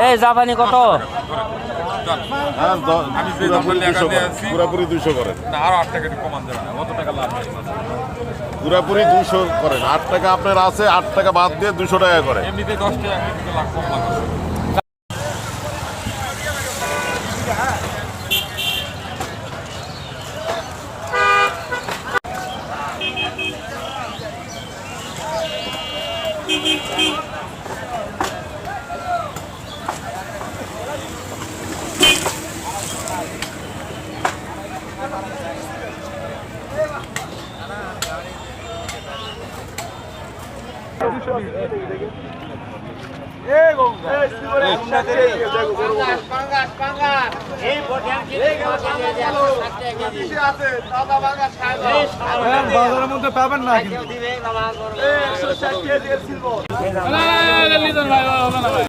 এই জাপানি কত? পুরাপুরি 200 করেন, আরো 8 টাকা কমান দেবেন, কত টাকা লাভ? পুরাপুরি 200 করেন। 8 টাকা আপনার আছে, 8 টাকা বাদ দিয়ে 200 টাকা করে। এমনিতে 10 টাকা লাখ কম লাভ আছে। বাজারের মধ্যে পাবেন না কিন্তু।